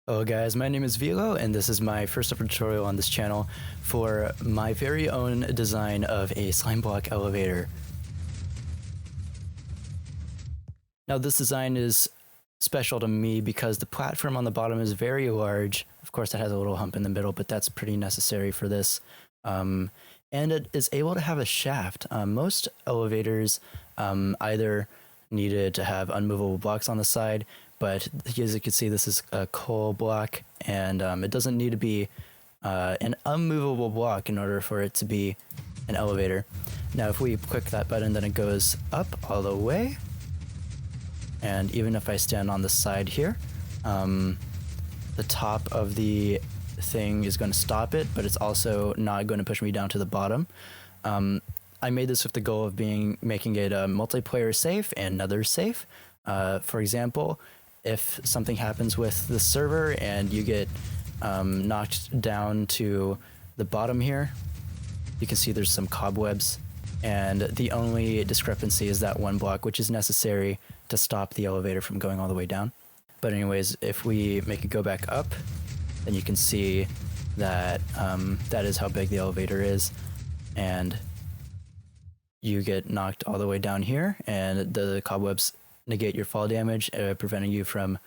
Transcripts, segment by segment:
Hello guys, my name is Vilo and this is my first ever tutorial on this channel for my very own design of a Slimeblock elevator. Now this design is special to me because the platform on the bottom is very large. Of course it has a little hump in the middle, but that's pretty necessary for this. And it is able to have a shaft. Most elevators either needed to have unmovable blocks on the side, but as you can see, this is a coal block, and it doesn't need to be an unmovable block in order for it to be an elevator. Now, if we click that button, then it goes up all the way, and even if I stand on the side here, the top of the thing is going to stop it, but it's also not going to push me down to the bottom. I made this with the goal of making it multiplayer safe and Nether safe. For example, if something happens with the server and you get knocked down to the bottom here, you can see there's some cobwebs, and the only discrepancy is that one block, which is necessary to stop the elevator from going all the way down. But anyways, if we make it go back up, then you can see that that is how big the elevator is, and you get knocked all the way down here, and the cobwebs negate your fall damage, preventing you from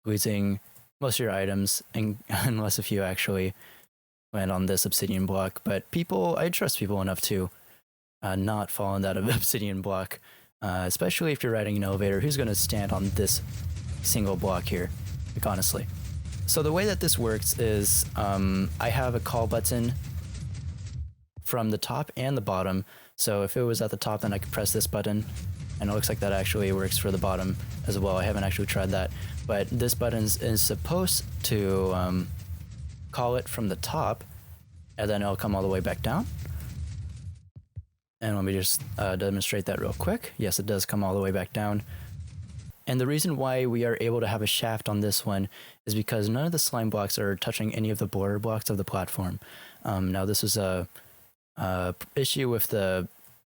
losing most of your items, unless a few actually land on this obsidian block. But I trust people enough to not fall in that obsidian block, especially if you're riding an elevator. Who's going to stand on this single block here? Like, honestly. So the way that this works is I have a call button from the top and the bottom. So if it was at the top, then I could press this button, and it looks like that actually works for the bottom as well. I haven't actually tried that, but this button is supposed to call it from the top, and then it'll come all the way back down. And let me just demonstrate that real quick. Yes, it does come all the way back down. And the reason why we are able to have a shaft on this one is because none of the slime blocks are touching any of the border blocks of the platform. Now this is a issue with the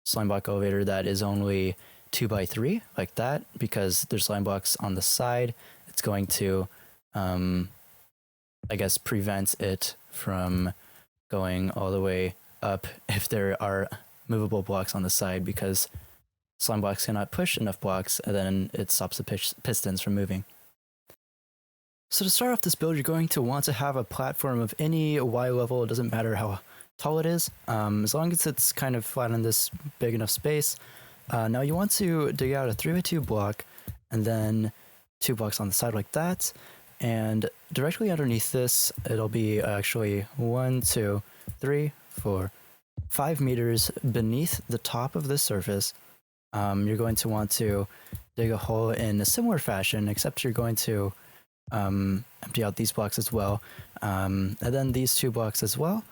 slime block elevator that is only 2x3 like that, because there's slime blocks on the side. It's going to I guess prevent it from going all the way up if there are movable blocks on the side, because slime blocks cannot push enough blocks, and then it stops the pistons from moving. So to start off this build, you're going to want to have a platform of any Y level. It doesn't matter how tall it is, as long as it's kind of flat in this big enough space. Now you want to dig out a 3x2 block, and then 2 blocks on the side like that, and directly underneath this, it'll be actually 1, 2, 3, 4, 5 meters beneath the top of the surface. You're going to want to dig a hole in a similar fashion, except you're going to empty out these blocks as well, and then these 2 blocks as well,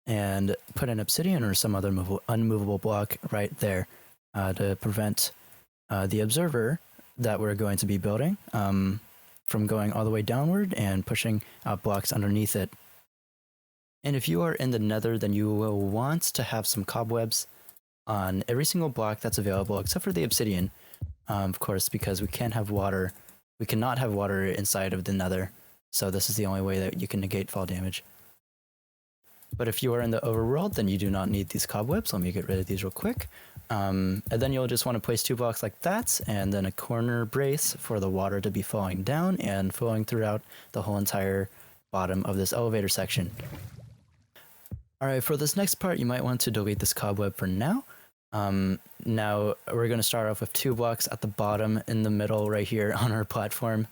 and put an obsidian or some other unmovable block right there to prevent the observer that we're going to be building from going all the way downward and pushing out blocks underneath it. And if you are in the Nether, then you will want to have some cobwebs on every single block that's available, except for the obsidian, of course, because we cannot have water inside of the Nether, so this is the only way that you can negate fall damage. But if you are in the overworld, then you do not need these cobwebs. Let me get rid of these real quick. And then you'll just want to place 2 blocks like that, and then a corner brace for the water to be flowing down and flowing throughout the whole entire bottom of this elevator section. Alright, for this next part, you might want to delete this cobweb for now. Now, we're going to start off with 2 blocks at the bottom in the middle right here on our platform.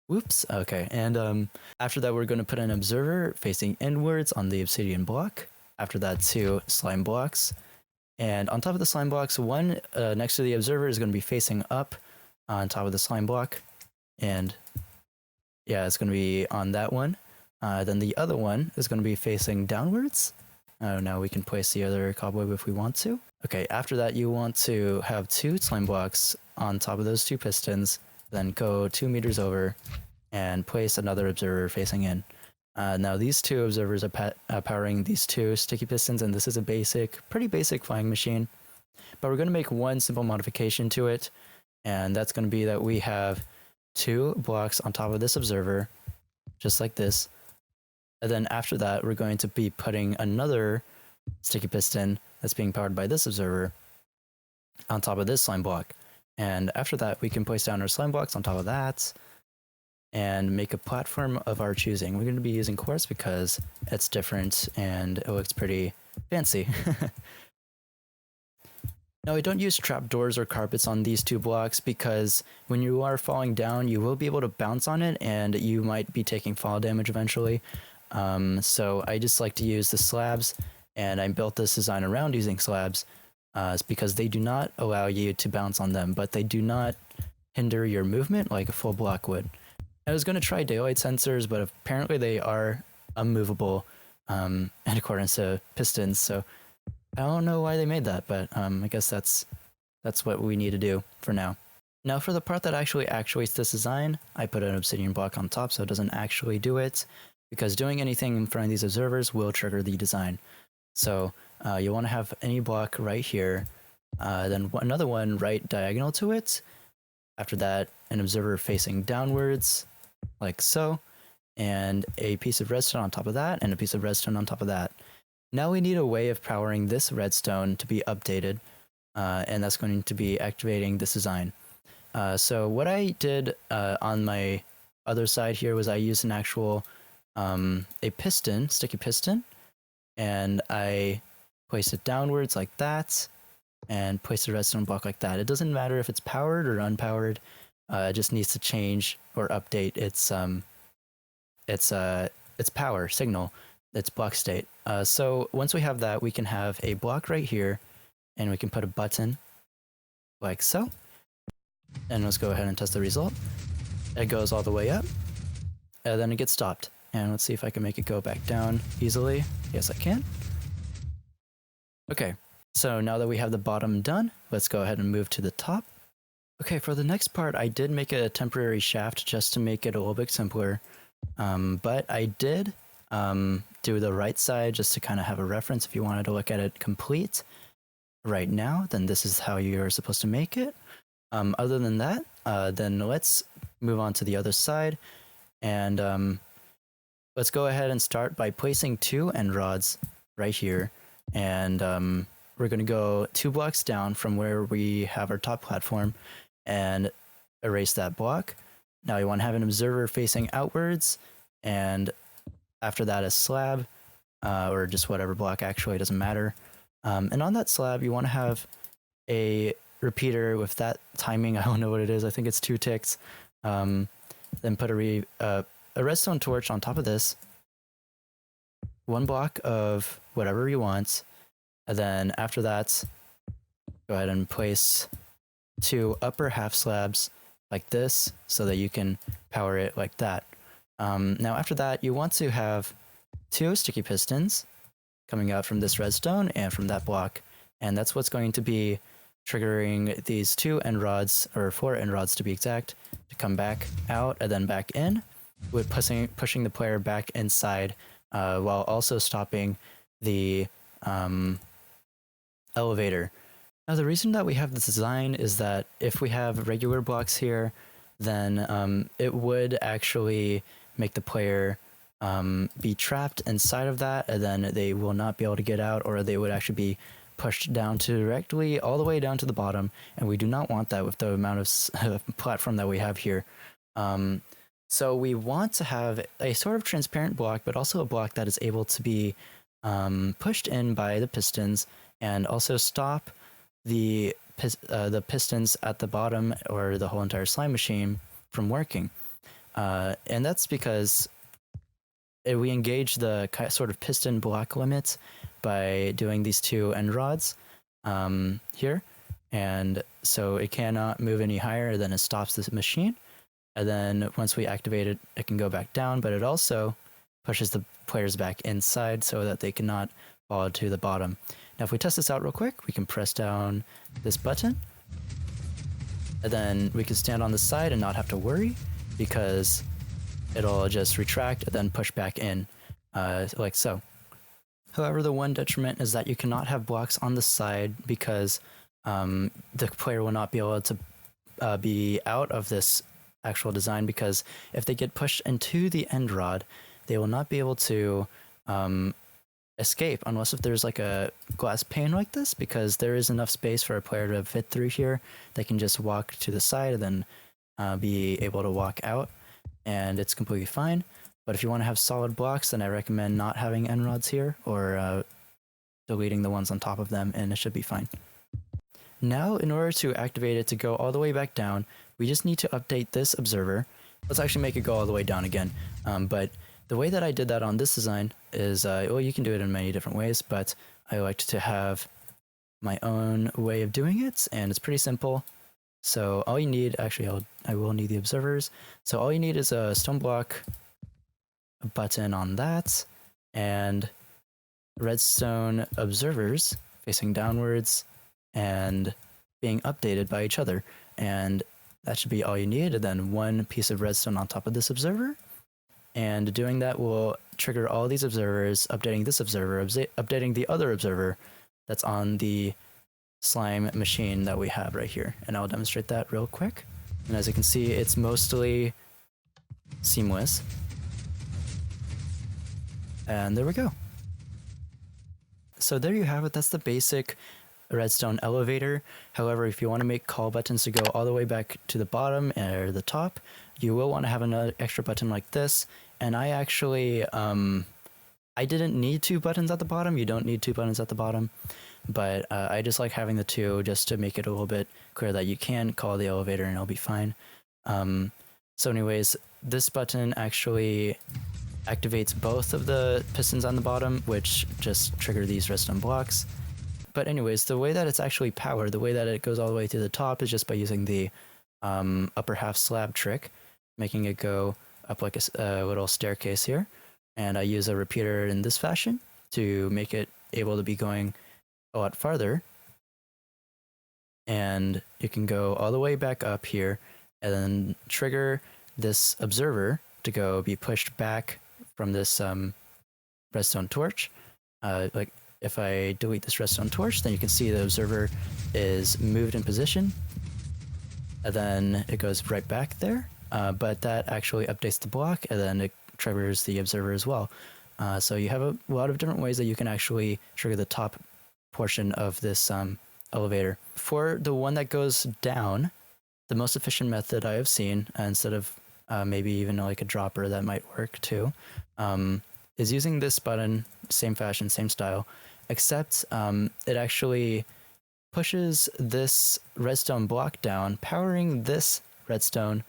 Whoops, okay, and after that we're going to put an observer facing inwards on the obsidian block. After that, 2 slime blocks, and on top of the slime blocks, one next to the observer is going to be facing up on top of the slime block, and yeah, it's going to be on that one. Then the other one is going to be facing downwards. Now we can place the other cobweb if we want to. Okay, after that you want to have 2 slime blocks on top of those 2 pistons, then go 2 meters over and place another observer facing in. Now these 2 observers are powering these 2 sticky pistons, and this is a pretty basic flying machine. But we're going to make one simple modification to it, and that's going to be that we have 2 blocks on top of this observer, just like this. And then after that, we're going to be putting another sticky piston that's being powered by this observer on top of this slime block. And after that, we can place down our slime blocks on top of that and make a platform of our choosing. We're going to be using quartz because it's different and it looks pretty fancy. Now, I don't use trapdoors or carpets on these two blocks because when you are falling down, you will be able to bounce on it and you might be taking fall damage eventually. So I just like to use the slabs, and I built this design around using slabs because they do not allow you to bounce on them, but they do not hinder your movement like a full block would. I was going to try daylight sensors, but apparently they are unmovable in accordance to pistons, so I don't know why they made that, but I guess that's what we need to do for now. Now for the part that actually actuates this design, I put an obsidian block on top so it doesn't actually do it, because doing anything in front of these observers will trigger the design. So you want to have any block right here, then another one right diagonal to it. After that, an observer facing downwards, like so, and a piece of redstone on top of that, and a piece of redstone on top of that. Now we need a way of powering this redstone to be updated, and that's going to be activating this design. So what I did on my other side here was I used an actual a piston, sticky piston, and I placed it downwards like that, and placed the redstone block like that. It doesn't matter if it's powered or unpowered. It just needs to change or update its power signal, its block state. So once we have that, we can have a block right here, and we can put a button like so. And let's go ahead and test the result. It goes all the way up, and then it gets stopped. And let's see if I can make it go back down easily. Yes, I can. Okay, so now that we have the bottom done, let's go ahead and move to the top. Okay, for the next part, I did make a temporary shaft just to make it a little bit simpler. But I did do the right side just to kind of have a reference if you wanted to look at it complete right now, then this is how you're supposed to make it. Other than that, then let's move on to the other side, and let's go ahead and start by placing 2 end rods right here, and we're going to go 2 blocks down from where we have our top platform and erase that block. Now you want to have an observer facing outwards, and after that a slab, or just whatever block, actually, it doesn't matter. And on that slab you want to have a repeater with that timing, I don't know what it is, I think it's 2 ticks. Then put a redstone torch on top of this, 1 block of whatever you want, and then after that, go ahead and place 2 upper half slabs like this so that you can power it like that. Now after that, you want to have 2 sticky pistons coming out from this redstone and from that block, and that's what's going to be triggering these 2 end rods, or 4 end rods to be exact, to come back out and then back in, with pushing the player back inside, while also stopping the elevator. Now the reason that we have this design is that if we have regular blocks here, then it would actually make the player be trapped inside of that, and then they will not be able to get out, or they would actually be pushed down directly all the way down to the bottom, and we do not want that with the amount of platform that we have here. So we want to have a sort of transparent block, but also a block that is able to be pushed in by the pistons, and also stop the pistons at the bottom, or the whole entire slime machine, from working. And that's because we engage the sort of piston block limit by doing these 2 end rods here, and so it cannot move any higher than it stops this machine. And then once we activate it, it can go back down, but it also pushes the players back inside so that they cannot fall to the bottom. Now if we test this out real quick, we can press down this button, and then we can stand on the side and not have to worry, because it'll just retract and then push back in, like so. However, the one detriment is that you cannot have blocks on the side, because the player will not be able to be out of this actual design, because if they get pushed into the end rod, they will not be able to escape unless if there's like a glass pane like this, because there is enough space for a player to fit through here. They can just walk to the side and then be able to walk out, and it's completely fine. But if you want to have solid blocks, then I recommend not having end rods here, or deleting the ones on top of them, and it should be fine. Now, in order to activate it to go all the way back down, we just need to update this observer. Let's actually make it go all the way down again. But the way that I did that on this design is, well, you can do it in many different ways, but I like to have my own way of doing it, and it's pretty simple. So all you need, actually, I will need the observers. So all you need is a stone block, a button on that, and redstone observers facing downwards and being updated by each other. And that should be all you need. And then one piece of redstone on top of this observer. And doing that will trigger all these observers, updating this observer, updating the other observer that's on the slime machine that we have right here. And I'll demonstrate that real quick. And as you can see, it's mostly seamless. And there we go. So there you have it. That's the basic redstone elevator. However, if you want to make call buttons to go all the way back to the bottom or the top, you will want to have another extra button like this. And I actually, I didn't need 2 buttons at the bottom. You don't need 2 buttons at the bottom, but I just like having the 2 just to make it a little bit clear that you can call the elevator and it'll be fine. So anyways, this button actually activates both of the pistons on the bottom, which just trigger these redstone blocks. But anyways, the way that it's actually powered, the way that it goes all the way to the top is just by using the upper half slab trick, making it go up like a little staircase here. And I use a repeater in this fashion to make it able to be going a lot farther. And you can go all the way back up here and then trigger this observer to go be pushed back from this redstone torch. Like if I delete this redstone torch, then you can see the observer is moved in position, and then it goes right back there. But that actually updates the block, and then it triggers the observer as well. So you have a lot of different ways that you can actually trigger the top portion of this elevator. For the one that goes down, the most efficient method I have seen, instead of maybe even like a dropper that might work too, is using this button, same fashion, same style, except it actually pushes this redstone block down, powering this redstone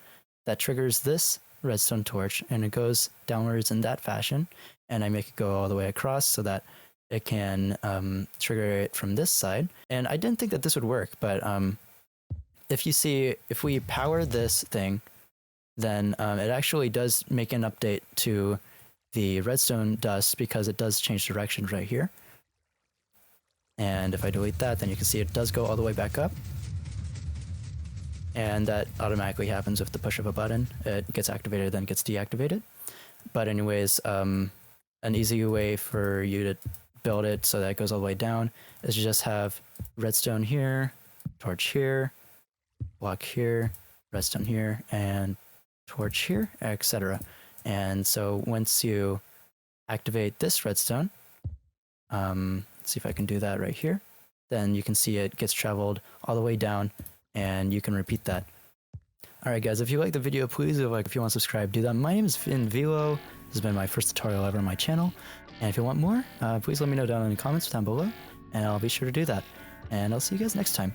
that triggers this redstone torch, and it goes downwards in that fashion. And I make it go all the way across so that it can trigger it from this side. And I didn't think that this would work, but if you see, if we power this thing, then it actually does make an update to the redstone dust, because it does change direction right here. And if I delete that, then you can see it does go all the way back up. And that automatically happens with the push of a button. It gets activated, then gets deactivated. But anyways, an easy way for you to build it so that it goes all the way down is to just have redstone here, torch here, block here, redstone here, and torch here, etc. And so once you activate this redstone, let's see if I can do that right here, then you can see it gets traveled all the way down, and you can repeat that. Alright guys, if you like the video, please leave a like. If you want to subscribe, do that. My name is Vilo. This has been my first tutorial ever on my channel. And if you want more, please let me know down in the comments down below, and I'll be sure to do that. And I'll see you guys next time.